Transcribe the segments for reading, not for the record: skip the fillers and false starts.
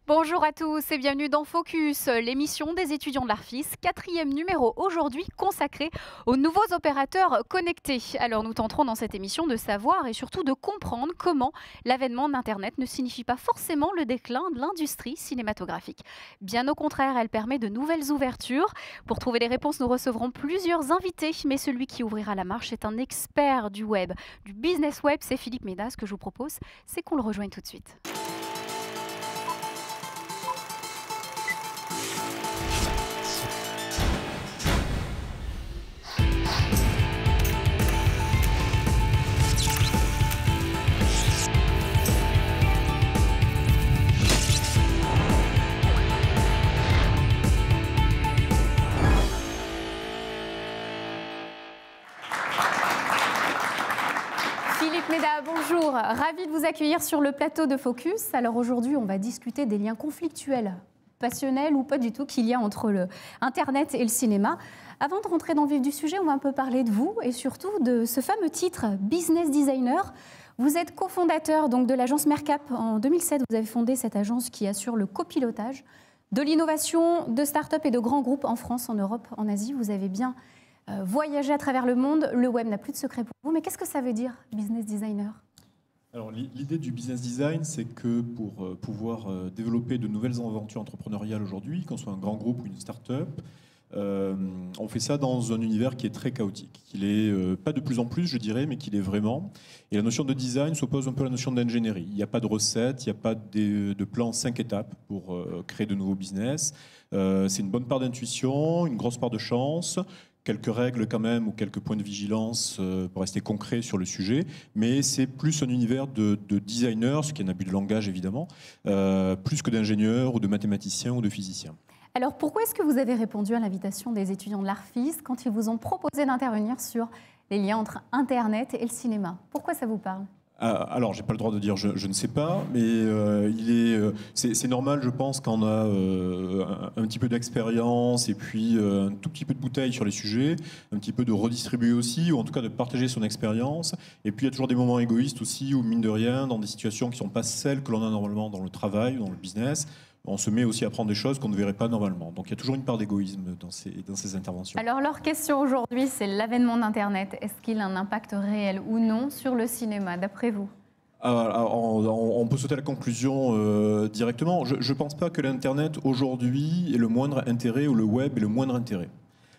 Bonjour à tous et bienvenue dans Focus, l'émission des étudiants de l'ARFIS, 4e numéro aujourd'hui consacré aux nouveaux opérateurs connectés. Alors nous tenterons dans cette émission de savoir et surtout de comprendre comment l'avènement d'Internet ne signifie pas forcément le déclin de l'industrie cinématographique. Bien au contraire, elle permet de nouvelles ouvertures. Pour trouver les réponses, nous recevrons plusieurs invités, mais celui qui ouvrira la marche est un expert du web, du business web, c'est Philippe Médas. Ce que je vous propose, c'est qu'on le rejoigne tout de suite. Bonjour, ravi de vous accueillir sur le plateau de Focus. Alors aujourd'hui, on va discuter des liens conflictuels, passionnels ou pas du tout, qu'il y a entre le Internet et le cinéma. Avant de rentrer dans le vif du sujet, on va un peu parler de vous et surtout de ce fameux titre Business Designer. Vous êtes cofondateur donc de l'agence Mercap. En 2007, vous avez fondé cette agence qui assure le copilotage de l'innovation de start-up et de grands groupes en France, en Europe, en Asie. Vous avez bien voyager à travers le monde, le web n'a plus de secret pour vous. Mais qu'est-ce que ça veut dire, business designer ? Alors, l'idée du business design, c'est que pour pouvoir développer de nouvelles aventures entrepreneuriales aujourd'hui, qu'on soit un grand groupe ou une start-up, on fait ça dans un univers qui est très chaotique, qu'il est pas de plus en plus, je dirais, mais qu'il est vraiment. Et la notion de design s'oppose un peu à la notion d'ingénierie. Il n'y a pas de recette, il n'y a pas de plan 5 étapes pour créer de nouveaux business. C'est une bonne part d'intuition, une grosse part de chance, quelques règles quand même ou quelques points de vigilance pour rester concret sur le sujet, mais c'est plus un univers de designers, ce qui est un abus de langage évidemment, plus que d'ingénieurs ou de mathématiciens ou de physiciens. Alors pourquoi est-ce que vous avez répondu à l'invitation des étudiants de l'ARFIS quand ils vous ont proposé d'intervenir sur les liens entre Internet et le cinéma? Pourquoi ça vous parle ? Alors, j'ai pas le droit de dire je ne sais pas, mais c'est normal, je pense, quand on a un petit peu d'expérience et puis un tout petit peu de bouteille sur les sujets, un petit peu de redistribuer aussi, ou en tout cas de partager son expérience. Et puis, il y a toujours des moments égoïstes aussi, où mine de rien, dans des situations qui ne sont pas celles que l'on a normalement dans le travail, dans le business, on se met aussi à prendre des choses qu'on ne verrait pas normalement. Donc il y a toujours une part d'égoïsme dans ces interventions. Alors leur question aujourd'hui, c'est l'avènement d'Internet. Est-ce qu'il a un impact réel ou non sur le cinéma, d'après vous ? On peut sauter à la conclusion directement. Je ne pense pas que l'Internet aujourd'hui ait le moindre intérêt ou le web ait le moindre intérêt.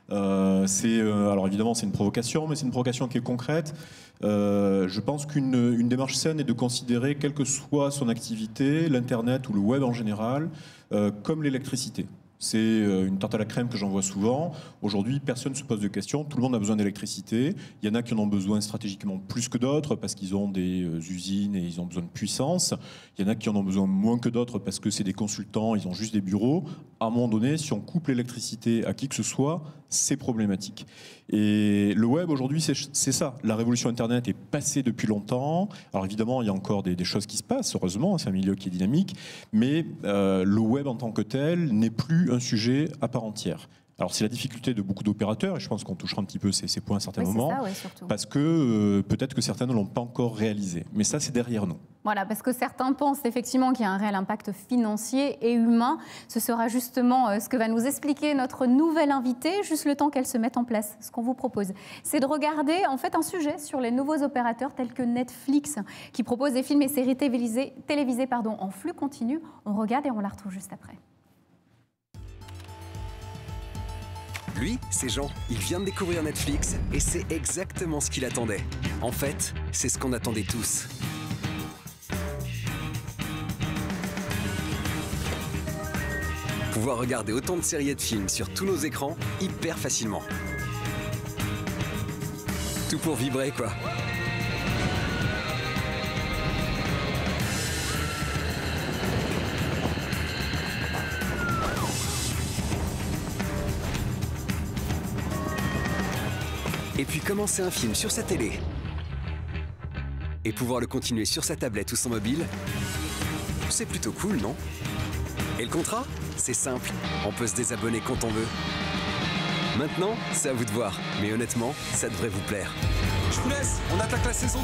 Alors évidemment c'est une provocation, mais c'est une provocation qui est concrète. Je pense qu'une démarche saine est de considérer, quelle que soit son activité, l'Internet ou le web en général, comme l'électricité. C'est une tarte à la crème que j'en vois souvent. Aujourd'hui, personne ne se pose de questions. Tout le monde a besoin d'électricité. Il y en a qui en ont besoin stratégiquement plus que d'autres parce qu'ils ont des usines et ils ont besoin de puissance. Il y en a qui en ont besoin moins que d'autres parce que c'est des consultants, ils ont juste des bureaux. À un moment donné, si on coupe l'électricité à qui que ce soit, c'est problématique. Et le web, aujourd'hui, c'est ça. La révolution Internet est passée depuis longtemps. Alors évidemment, il y a encore des choses qui se passent, heureusement, c'est un milieu qui est dynamique. Mais le web en tant que tel n'est plus un sujet à part entière. Alors c'est la difficulté de beaucoup d'opérateurs, et je pense qu'on touchera un petit peu ces points à certains moments, parce que peut-être que certains ne l'ont pas encore réalisé. Mais ça, c'est derrière nous. Voilà, parce que certains pensent effectivement qu'il y a un réel impact financier et humain. Ce sera justement ce que va nous expliquer notre nouvelle invitée, juste le temps qu'elle se mette en place. Ce qu'on vous propose, c'est de regarder en fait un sujet sur les nouveaux opérateurs tels que Netflix, qui propose des films et séries télévisées en flux continu. On regarde et on la retrouve juste après. Lui, c'est Jean. Il vient de découvrir Netflix et c'est exactement ce qu'il attendait. En fait, c'est ce qu'on attendait tous. Pouvoir regarder autant de séries et de films sur tous nos écrans hyper facilement. Tout pour vibrer, quoi. Et puis commencer un film sur sa télé. Et pouvoir le continuer sur sa tablette ou son mobile, c'est plutôt cool, non? Et le contrat? C'est simple, on peut se désabonner quand on veut. Maintenant, c'est à vous de voir, mais honnêtement, ça devrait vous plaire. je vous laisse, on attaque la saison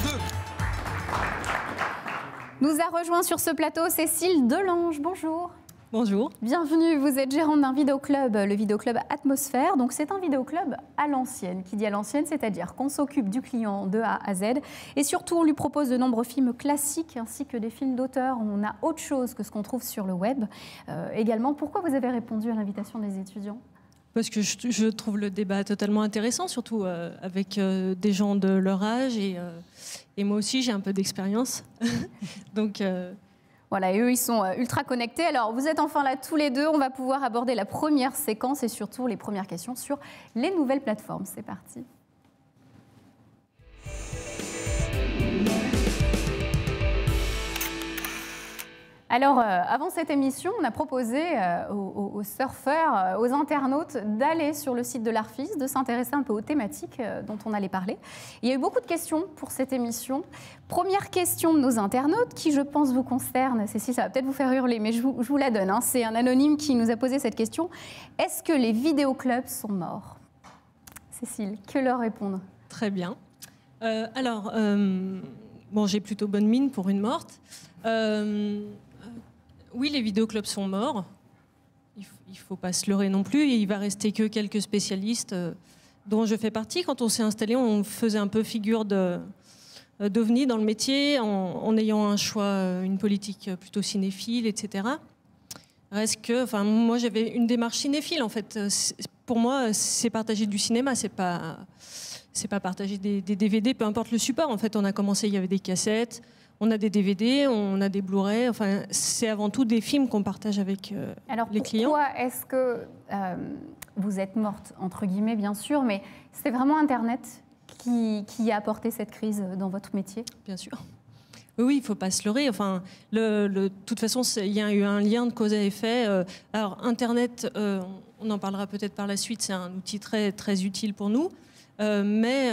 2. Nous a rejoint sur ce plateau Cécile Delange. Bonjour. Bonjour. Bienvenue, vous êtes gérante d'un vidéoclub, le vidéoclub Atmosphère. Donc c'est un vidéoclub à l'ancienne. Qui dit à l'ancienne, c'est-à-dire qu'on s'occupe du client de A à Z. Et surtout, on lui propose de nombreux films classiques ainsi que des films d'auteur. On a autre chose que ce qu'on trouve sur le web. Également, pourquoi vous avez répondu à l'invitation des étudiants ? Parce que je trouve le débat totalement intéressant, surtout avec des gens de leur âge. Et moi aussi, j'ai un peu d'expérience. Donc... Voilà, et eux, ils sont ultra connectés. Alors, vous êtes enfin là tous les deux. On va pouvoir aborder la première séquence et surtout les premières questions sur les nouvelles plateformes. C'est parti. Alors, avant cette émission, on a proposé aux surfeurs, aux internautes, d'aller sur le site de l'Arfis, de s'intéresser un peu aux thématiques dont on allait parler. Il y a eu beaucoup de questions pour cette émission. Première question de nos internautes, qui je pense vous concerne. Cécile, ça va peut-être vous faire hurler, mais je vous la donne. Hein. C'est un anonyme qui nous a posé cette question. Est-ce que les vidéoclubs sont morts ? Cécile, que leur répondre ? Très bien. Bon, j'ai plutôt bonne mine pour une morte. Oui, les vidéoclubs sont morts. Il ne faut pas se leurrer non plus. Il va rester que quelques spécialistes dont je fais partie. Quand on s'est installé, on faisait un peu figure d'ovni dans le métier en ayant un choix, une politique plutôt cinéphile, etc. Reste que, enfin, moi, j'avais une démarche cinéphile, en fait. Pour moi, c'est partager du cinéma, c'est pas partager des DVD, peu importe le support. En fait, on a commencé, il y avait des cassettes. On a des DVD, on a des Blu-ray. Enfin, c'est avant tout des films qu'on partage avec les clients. Alors pourquoi est-ce que vous êtes morte, entre guillemets, bien sûr, mais c'est vraiment Internet qui a apporté cette crise dans votre métier ? Bien sûr. Oui, il ne faut pas se leurrer. Enfin, de toute façon, il y a eu un lien de cause à effet. Alors, Internet, on en parlera peut-être par la suite, c'est un outil très, très utile pour nous. Mais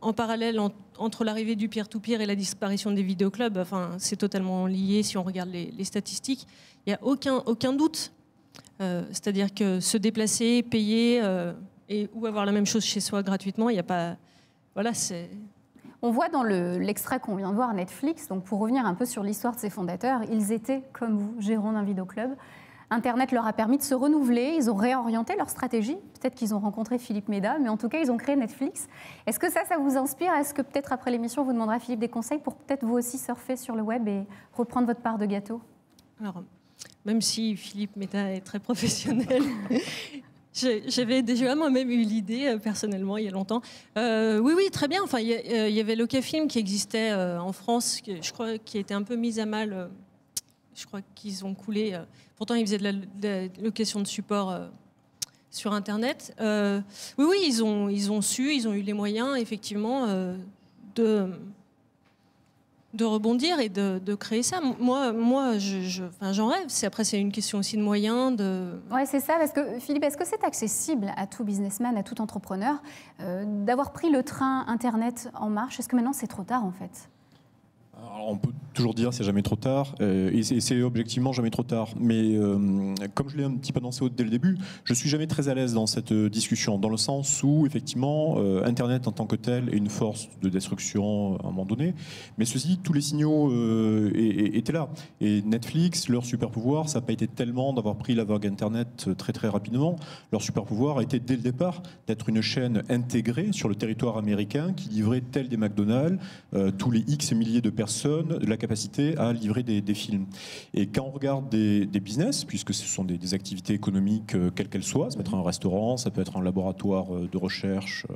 en parallèle, entre l'arrivée du peer-to-peer et la disparition des vidéoclubs, enfin, c'est totalement lié si on regarde les statistiques. Il n'y a aucun doute. C'est-à-dire que se déplacer, payer ou avoir la même chose chez soi gratuitement, il n'y a pas... Voilà, c'est... On voit dans l'extrait qu'on vient de voir Netflix, donc pour revenir un peu sur l'histoire de ses fondateurs, ils étaient, comme vous, gérants d'un vidéoclub. Internet leur a permis de se renouveler, ils ont réorienté leur stratégie. Peut-être qu'ils ont rencontré Philippe Méda, mais en tout cas, ils ont créé Netflix. Est-ce que ça vous inspire ? Est-ce que peut-être après l'émission, vous demanderez à Philippe des conseils pour peut-être vous aussi surfer sur le web et reprendre votre part de gâteau ? Alors, même si Philippe Méda est très professionnel, j'avais déjà moi-même eu l'idée, personnellement, il y a longtemps. Oui, très bien. Enfin, il y avait Locafilm qui existait en France, je crois, qui a été un peu mise à mal. Je crois qu'ils ont coulé. Pourtant, ils faisaient de la location de support sur Internet. Oui, ils ont eu les moyens, effectivement, de rebondir et de créer ça. Moi, j'en rêve. Après, c'est une question aussi de moyens. Oui, c'est ça. Parce que, Philippe, est-ce que c'est accessible à tout businessman, à tout entrepreneur, d'avoir pris le train Internet en marche ? Est-ce que maintenant, c'est trop tard, en fait ? Alors, on peut toujours dire c'est jamais trop tard, et c'est objectivement jamais trop tard. Mais comme je l'ai un petit peu annoncé dès le début, je suis jamais très à l'aise dans cette discussion, dans le sens où effectivement Internet en tant que tel est une force de destruction à un moment donné. Mais ceci, tous les signaux étaient là. Et Netflix, leur super pouvoir, ça n'a pas été tellement d'avoir pris la vague Internet très très rapidement. Leur super pouvoir a été dès le départ d'être une chaîne intégrée sur le territoire américain qui livrait tel des McDonald's, tous les X milliers de personnes, la capacité à livrer des films. Et quand on regarde des business, puisque ce sont des activités économiques quelles qu'elles soient, ça peut être un restaurant, ça peut être un laboratoire de recherche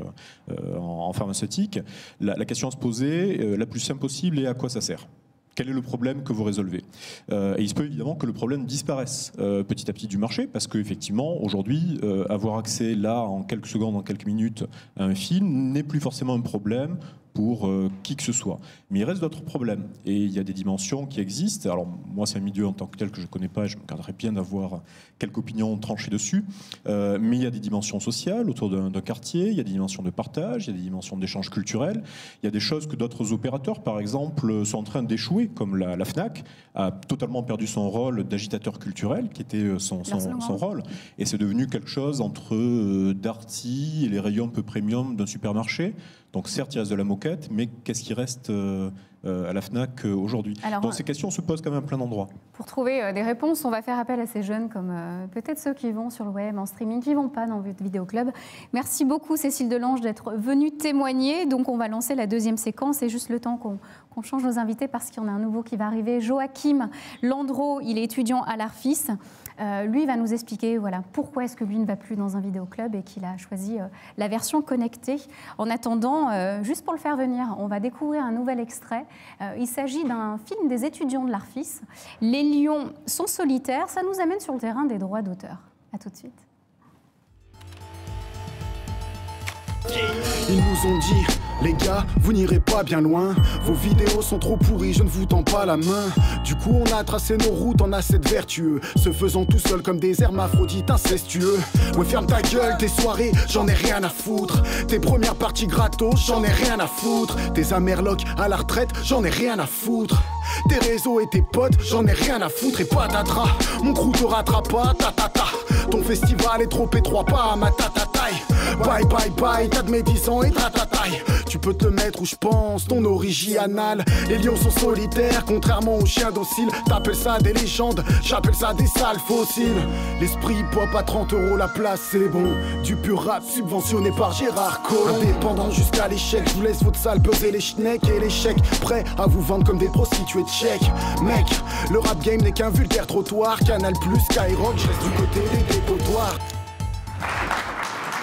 en pharmaceutique, la question à se poser, la plus simple possible, est à quoi ça sert ? Quel est le problème que vous résolvez ? Et il se peut évidemment que le problème disparaisse petit à petit du marché, parce qu'effectivement, aujourd'hui, avoir accès là, en quelques secondes, en quelques minutes, à un film n'est plus forcément un problème pour qui que ce soit. Mais il reste d'autres problèmes. Et il y a des dimensions qui existent. Alors moi, c'est un milieu en tant que tel que je ne connais pas, et je me garderais bien d'avoir quelques opinions tranchées dessus. Mais il y a des dimensions sociales autour d'un quartier, il y a des dimensions de partage, il y a des dimensions d'échange culturel, il y a des choses que d'autres opérateurs, par exemple, sont en train d'échouer, comme la Fnac a totalement perdu son rôle d'agitateur culturel, qui était son rôle. Et c'est devenu quelque chose entre Darty et les rayons un peu premium d'un supermarché. Donc certes, il reste de la conquête, mais qu'est-ce qui reste à la FNAC aujourd'hui? Donc ces questions se posent quand même à plein d'endroits. Pour trouver des réponses, on va faire appel à ces jeunes comme peut-être ceux qui vont sur le web, en streaming, qui ne vont pas dans votre vidéoclub. Merci beaucoup Cécile Delange d'être venue témoigner. Donc on va lancer la deuxième séquence. C'est juste le temps qu'on change nos invités parce qu'il y en a un nouveau qui va arriver. Joachim Landreau, il est étudiant à l'Arfis. Lui va nous expliquer pourquoi est-ce que lui ne va plus dans un vidéoclub et qu'il a choisi la version connectée. En attendant, juste pour le faire venir, on va découvrir un nouvel extrait. Il s'agit d'un film des étudiants de l'Arfis. Les lions sont solitaires. Ça nous amène sur le terrain des droits d'auteur. À tout de suite. Ils nous ont dit, les gars, vous n'irez pas bien loin. Vos vidéos sont trop pourries, je ne vous tends pas la main. Du coup on a tracé nos routes en ascètes vertueux, se faisant tout seul comme des hermaphrodites incestueux. Ouais, ferme ta gueule, tes soirées, j'en ai rien à foutre. Tes premières parties gratos, j'en ai rien à foutre. Tes amerlocs à la retraite, j'en ai rien à foutre. Tes réseaux et tes potes, j'en ai rien à foutre. Et patatras, mon crew te rattrape pas, ta. Ton festival est trop étroit, pas à ma tatataille. Bye bye bye, t'as de mes 10 ans et tatataille. Tu peux te le mettre où je pense, ton original. Les lions sont solitaires, contrairement aux chiens dociles. T'appelles ça des légendes, j'appelle ça des sales fossiles. L'esprit pop à 30 € la place, c'est bon. Du pur rap subventionné par Gérard Collomb. Indépendant jusqu'à l'échec, je vous laisse votre salle buzzer les schnecks et les chèques. Prêts à vous vendre comme des prostituées tchèques. Mec, le rap game n'est qu'un vulgaire trottoir. Canal+, Skyrock, je reste du côté des dépotoirs.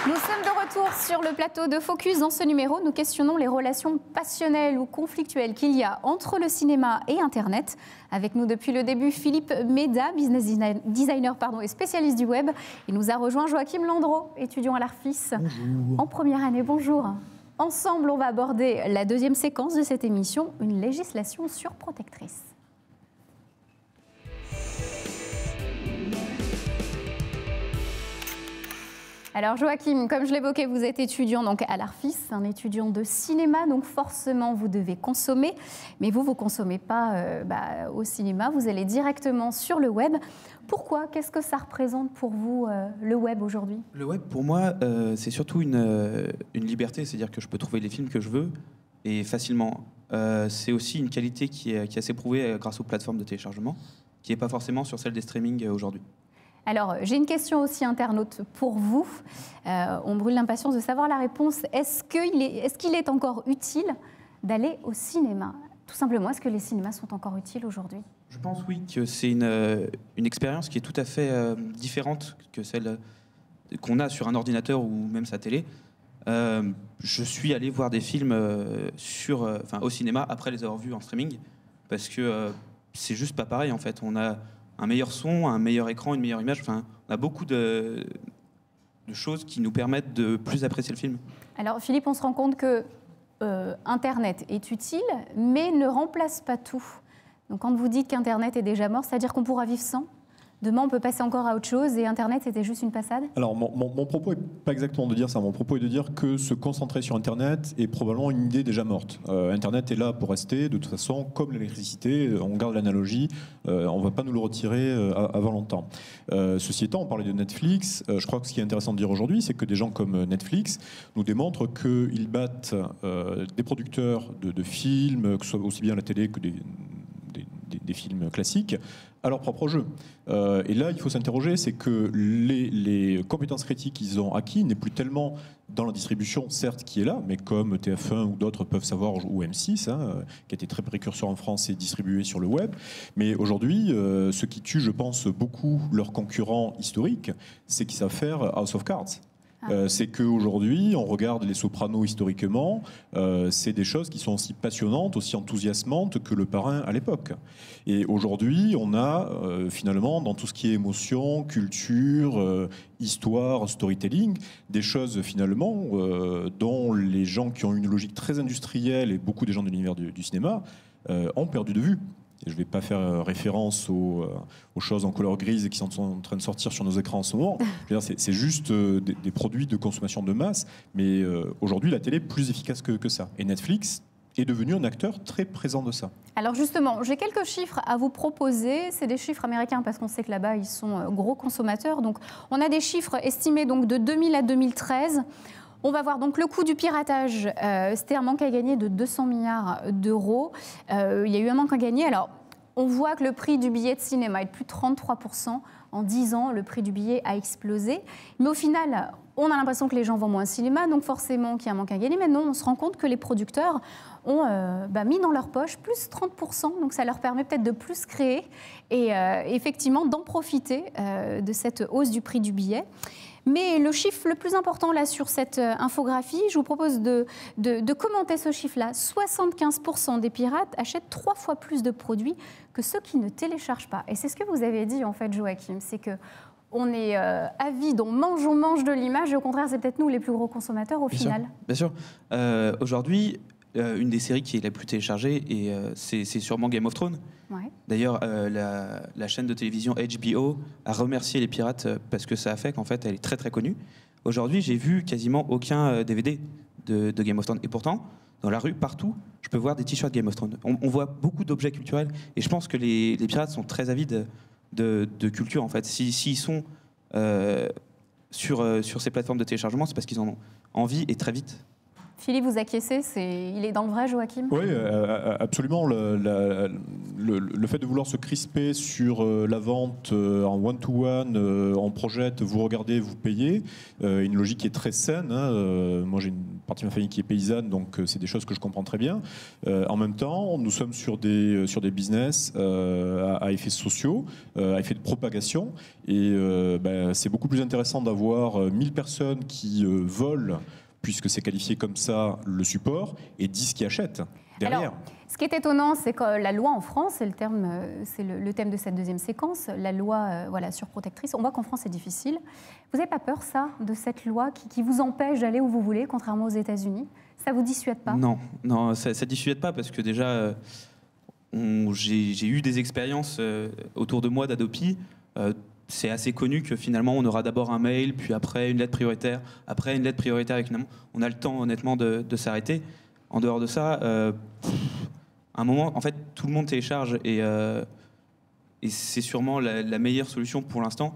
Nous sommes de retour sur le plateau de Focus. Dans ce numéro, nous questionnons les relations passionnelles ou conflictuelles qu'il y a entre le cinéma et Internet. Avec nous depuis le début, Philippe Méda, business designer et spécialiste du web. Il nous a rejoint Joachim Landreau, étudiant à l'Arfis en première année. Bonjour. Ensemble, on va aborder la deuxième séquence de cette émission, une législation surprotectrice. Alors Joachim, comme je l'évoquais, vous êtes étudiant donc à l'Arfis, un étudiant de cinéma, donc forcément vous devez consommer, mais vous ne consommez pas au cinéma, vous allez directement sur le web. Pourquoi? Qu'est-ce que ça représente pour vous, le web aujourd'hui? Le web, pour moi, c'est surtout une liberté, c'est-à-dire que je peux trouver les films que je veux et facilement. C'est aussi une qualité qui est assez prouvée grâce aux plateformes de téléchargement, qui n'est pas forcément sur celle des streamings aujourd'hui. Alors, j'ai une question aussi internaute pour vous. On brûle l'impatience de savoir la réponse. Est-ce qu'il est encore utile d'aller au cinéma? Tout simplement, est-ce que les cinémas sont encore utiles aujourd'hui? Je pense oui que c'est une expérience qui est tout à fait différente que celle qu'on a sur un ordinateur ou même sa télé. Je suis allé voir des films au cinéma après les avoir vus en streaming parce que c'est juste pas pareil en fait. On a un meilleur son, un meilleur écran, une meilleure image. Enfin, on a beaucoup de choses qui nous permettent de plus apprécier le film. Alors Philippe, on se rend compte que Internet est utile, mais ne remplace pas tout. Donc quand vous dites qu'Internet est déjà mort, c'est-à-dire qu'on pourra vivre sans? Demain, on peut passer encore à autre chose et Internet, c'était juste une passade? Alors, mon propos n'est pas exactement de dire ça. Mon propos est de dire que se concentrer sur Internet est probablement une idée déjà morte. Internet est là pour rester. De toute façon, comme l'électricité, on garde l'analogie, on ne va pas nous le retirer avant longtemps. Ceci étant, on parlait de Netflix. Je crois que ce qui est intéressant de dire aujourd'hui, c'est que des gens comme Netflix nous démontrent qu'ils battent des producteurs de films, que ce soit aussi bien la télé que des films classiques, à leur propre jeu. Et là, il faut s'interroger, c'est que les compétences critiques qu'ils ont acquis n'est plus tellement dans la distribution, certes, qui est là, mais comme TF1 ou d'autres peuvent savoir, ou M6, qui a été très précurseur en France et distribué sur le web. Mais aujourd'hui, ce qui tue, je pense, beaucoup leurs concurrents historiques, c'est qu'ils savent faire House of Cards. C'est qu'aujourd'hui, on regarde Les Sopranos historiquement, c'est des choses qui sont aussi passionnantes, aussi enthousiasmantes que Le Parrain à l'époque. Et aujourd'hui, on a finalement, dans tout ce qui est émotion, culture, histoire, storytelling, des choses finalement dont les gens qui ont une logique très industrielle et beaucoup des gens de l'univers du cinéma ont perdu de vue. Et je ne vais pas faire référence aux choses en couleur grise qui sont en train de sortir sur nos écrans en ce moment. C'est juste des produits de consommation de masse. Mais aujourd'hui, la télé est plus efficace que ça. Et Netflix est devenu un acteur très présent de ça. Alors justement, j'ai quelques chiffres à vous proposer. C'est des chiffres américains parce qu'on sait que là-bas, ils sont gros consommateurs. Donc, on a des chiffres estimés donc, de 2000 à 2013. On va voir donc le coût du piratage. C'était un manque à gagner de 200 milliards d'euros. Il y a eu un manque à gagner. Alors, on voit que le prix du billet de cinéma est de plus de 33%. En 10 ans, le prix du billet a explosé. Mais au final, on a l'impression que les gens vont moins au cinéma, donc forcément qu'il y a un manque à gagner. Mais non, on se rend compte que les producteurs ont mis dans leur poche plus 30%. Donc ça leur permet peut-être de plus créer et effectivement d'en profiter de cette hausse du prix du billet. Mais le chiffre le plus important là sur cette infographie, je vous propose de commenter ce chiffre-là. 75% des pirates achètent 3 fois plus de produits que ceux qui ne téléchargent pas. Et c'est ce que vous avez dit en fait, Joachim, c'est que on est avide, on mange de l'image, et au contraire, c'est peut-être nous les plus gros consommateurs au final. Bien sûr. Aujourd'hui, une des séries qui est la plus téléchargée, et c'est sûrement Game of Thrones. Ouais. D'ailleurs, la chaîne de télévision HBO a remercié les pirates parce que ça a fait qu'en fait, elle est très très connue. Aujourd'hui, j'ai vu quasiment aucun DVD de Game of Thrones. Et pourtant, dans la rue, partout, je peux voir des t-shirts Game of Thrones. On voit beaucoup d'objets culturels. Et je pense que les pirates sont très avides de culture, en fait. S'ils sont sur ces plateformes de téléchargement, c'est parce qu'ils en ont envie et très vite. Philippe, vous acquiescez, il est dans le vrai, Joachim ? Oui, absolument. Le fait de vouloir se crisper sur la vente en one-to-one, en projette, vous regardez, vous payez, une logique qui est très saine. Hein. Moi, j'ai une partie de ma famille qui est paysanne, donc c'est des choses que je comprends très bien. En même temps, nous sommes sur des business à effets sociaux, à effet de propagation, et c'est beaucoup plus intéressant d'avoir 1000 personnes qui volent, puisque c'est qualifié comme ça, le support, et 10 qui achètent derrière. Alors, ce qui est étonnant, c'est que la loi en France, c'est le thème de cette deuxième séquence, la loi surprotectrice. On voit qu'en France, c'est difficile. Vous n'avez pas peur, ça, de cette loi qui vous empêche d'aller où vous voulez, contrairement aux États-Unis ? Ça ne vous dissuade pas ? Non, ça ne dissuade pas, parce que déjà, j'ai eu des expériences autour de moi d'Adopi. C'est assez connu que finalement on aura d'abord un mail, puis après une lettre prioritaire, après une lettre prioritaire et finalement on a le temps honnêtement de s'arrêter. En dehors de ça, à un moment, en fait, tout le monde télécharge et c'est sûrement la meilleure solution pour l'instant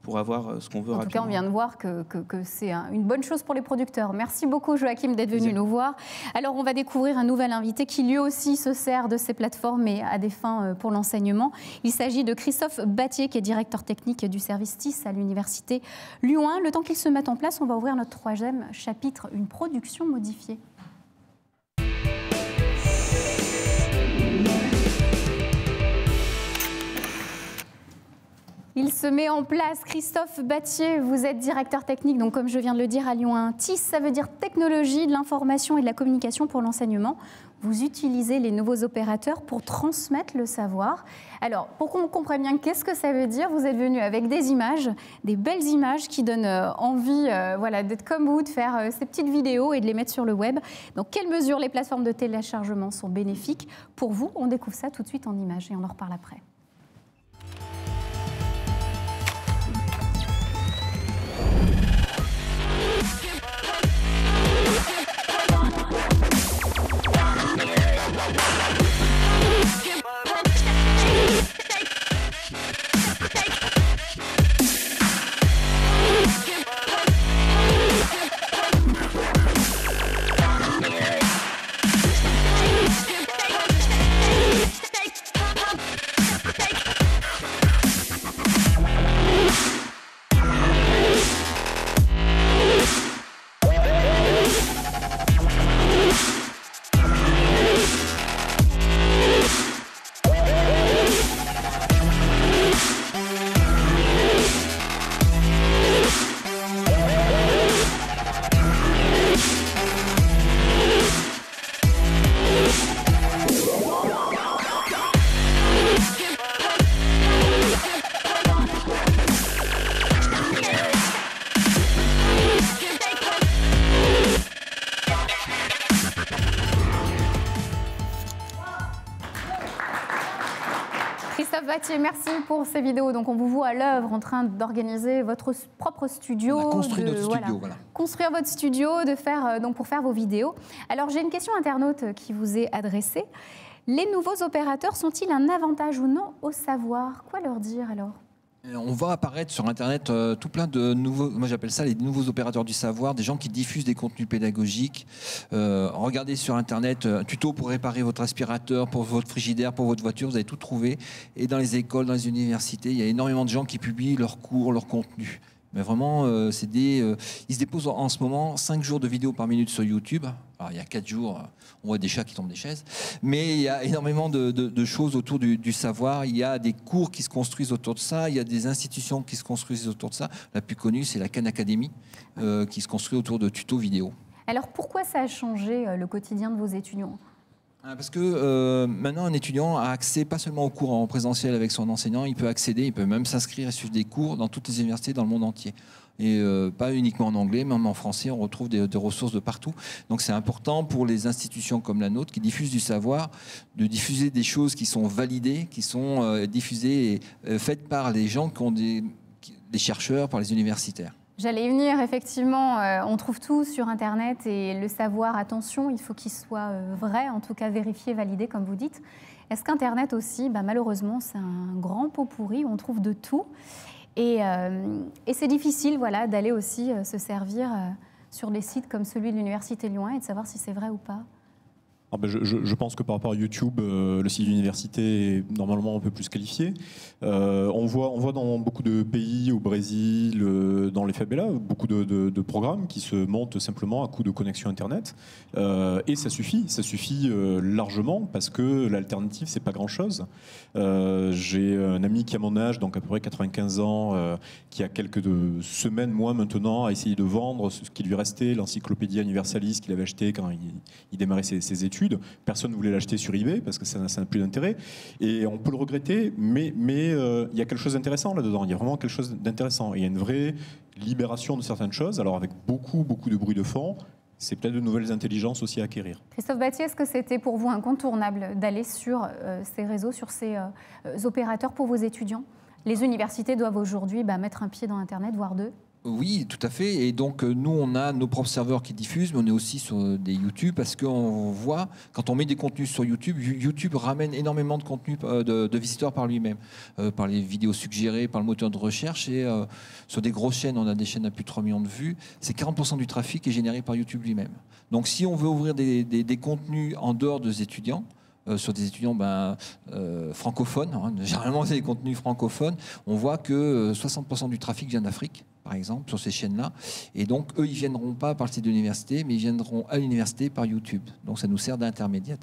pour avoir ce qu'on veut rapidement. En tout cas, on vient de voir que c'est une bonne chose pour les producteurs. Merci beaucoup, Joachim, d'être venu nous voir. Alors, on va découvrir un nouvel invité qui, lui aussi, se sert de ces plateformes, mais à des fins pour l'enseignement. Il s'agit de Christophe Battier, qui est directeur technique du service TIS à l'université Lyon 1. Le temps qu'il se mette en place, on va ouvrir notre 3e chapitre, une production modifiée. Il se met en place. Christophe Battier, vous êtes directeur technique, donc comme je viens de le dire, à Lyon 1. TIS, ça veut dire technologie de l'information et de la communication pour l'enseignement. Vous utilisez les nouveaux opérateurs pour transmettre le savoir. Alors, pour qu'on comprenne bien qu'est-ce que ça veut dire, vous êtes venu avec des images, des belles images qui donnent envie d'être comme vous, de faire ces petites vidéos et de les mettre sur le web. Dans quelles mesures les plateformes de téléchargement sont bénéfiques pour vous? On découvre ça tout de suite en images et on en reparle après. Merci pour ces vidéos. Donc on vous voit à l'œuvre en train d'organiser votre propre studio. On a construit notre studio, voilà. Construire votre studio, pour faire vos vidéos. Alors j'ai une question internaute qui vous est adressée. Les nouveaux opérateurs sont-ils un avantage ou non au savoir? Quoi leur dire alors? On voit apparaître sur Internet tout plein de nouveaux, moi j'appelle ça les nouveaux opérateurs du savoir, des gens qui diffusent des contenus pédagogiques. Regardez sur Internet un tuto pour réparer votre aspirateur, pour votre frigidaire, pour votre voiture, vous allez tout trouver. Et dans les écoles, dans les universités, il y a énormément de gens qui publient leurs cours, leurs contenus. Mais vraiment, ils se déposent en ce moment 5 jours de vidéos par minute sur YouTube. Alors, il y a 4 jours, on voit des chats qui tombent des chaises. Mais il y a énormément de choses autour du savoir. Il y a des cours qui se construisent autour de ça. Il y a des institutions qui se construisent autour de ça. La plus connue, c'est la Khan Academy, qui se construit autour de tutos vidéo. Alors, pourquoi ça a changé le quotidien de vos étudiants ? Parce que maintenant, un étudiant a accès pas seulement aux cours en présentiel avec son enseignant, il peut accéder, il peut même s'inscrire et suivre des cours dans toutes les universités dans le monde entier. Et pas uniquement en anglais, même en français, on retrouve des ressources de partout. Donc c'est important pour les institutions comme la nôtre qui diffusent du savoir, de diffuser des choses qui sont validées, qui sont diffusées et faites par les gens qui ont des chercheurs, par les universitaires. J'allais y venir, effectivement, on trouve tout sur Internet et le savoir, attention, il faut qu'il soit vrai, en tout cas vérifié, validé, comme vous dites. Est-ce qu'Internet aussi, malheureusement, c'est un grand pot pourri où on trouve de tout et c'est difficile voilà, d'aller aussi se servir sur des sites comme celui de l'Université Lyon 1 et de savoir si c'est vrai ou pas. Je pense que par rapport à YouTube, le site d'université est normalement un peu plus qualifié. On voit dans beaucoup de pays, au Brésil, dans les favelas, beaucoup de programmes qui se montent simplement à coup de connexion Internet. Et ça suffit largement parce que l'alternative, c'est pas grand-chose. J'ai un ami qui a mon âge, donc à peu près 95 ans, qui a quelques semaines, mois maintenant, a essayé de vendre ce qui lui restait, l'encyclopédie Universalis qu'il avait acheté quand il démarrait ses études. Personne ne voulait l'acheter sur eBay parce que ça n'a plus d'intérêt. Et on peut le regretter, mais il y a quelque chose d'intéressant là-dedans. Il y a vraiment quelque chose d'intéressant. Il y a une vraie libération de certaines choses, alors avec beaucoup de bruit de fond. C'est peut-être de nouvelles intelligences aussi à acquérir. Christophe Battier, est-ce que c'était pour vous incontournable d'aller sur ces réseaux, sur ces opérateurs pour vos étudiants ? Les universités doivent aujourd'hui mettre un pied dans Internet, voire deux. Oui, tout à fait. Et donc, nous, on a nos propres serveurs qui diffusent, mais on est aussi sur des YouTube parce qu'on voit, quand on met des contenus sur YouTube, YouTube ramène énormément de contenus de visiteurs par lui-même, par les vidéos suggérées, par le moteur de recherche. Et sur des grosses chaînes, on a des chaînes à plus de 3 millions de vues. C'est 40% du trafic qui est généré par YouTube lui-même. Donc, si on veut ouvrir des contenus en dehors des étudiants, sur des étudiants francophones, généralement c'est des contenus francophones, on voit que 60% du trafic vient d'Afrique, par exemple, sur ces chaînes-là. Et donc, eux, ils ne viendront pas par le site de l'université, mais ils viendront à l'université par YouTube. Donc, ça nous sert d'intermédiaire.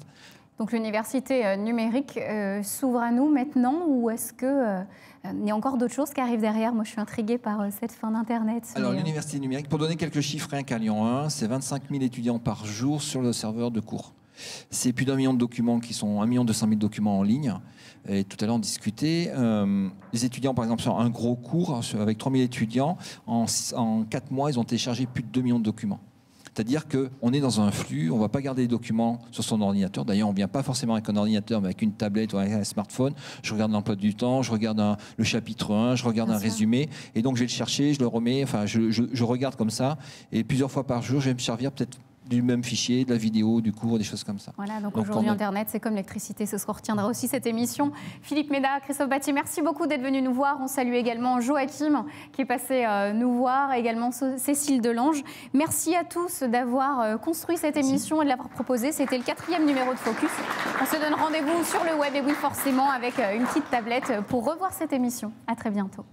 Donc, l'université numérique s'ouvre à nous maintenant, ou est-ce qu'il y a encore d'autres choses qui arrivent derrière ? Moi, je suis intriguée par cette fin d'Internet. Alors, l'université numérique, pour donner quelques chiffres, rien qu'à Lyon 1, c'est 25 000 étudiants par jour sur le serveur de cours. C'est plus d'1 million de documents qui sont 1 200 000 documents en ligne. Et tout à l'heure, on discutait. Les étudiants, par exemple, sur un gros cours, avec 3 000 étudiants, en 4 mois, ils ont téléchargé plus de 2 millions de documents. C'est-à-dire qu'on est dans un flux, on ne va pas garder les documents sur son ordinateur. D'ailleurs, on ne vient pas forcément avec un ordinateur, mais avec une tablette ou avec un smartphone. Je regarde l'emploi du temps, je regarde le chapitre 1, je regarde un résumé. Et donc, je vais le chercher, je le remets. Enfin, je regarde comme ça. Et plusieurs fois par jour, je vais me servir peut-être du même fichier, de la vidéo, du cours, des choses comme ça. Voilà, donc aujourd'hui, Internet, c'est comme l'électricité, ce soir retiendra aussi cette émission. Philippe Méda, Christophe Battier, merci beaucoup d'être venus nous voir. On salue également Joachim, qui est passé nous voir, également Cécile Delange. Merci à tous d'avoir construit cette émission et de l'avoir proposée. C'était le 4e numéro de Focus. On se donne rendez-vous sur le web, et oui, forcément, avec une petite tablette pour revoir cette émission. À très bientôt.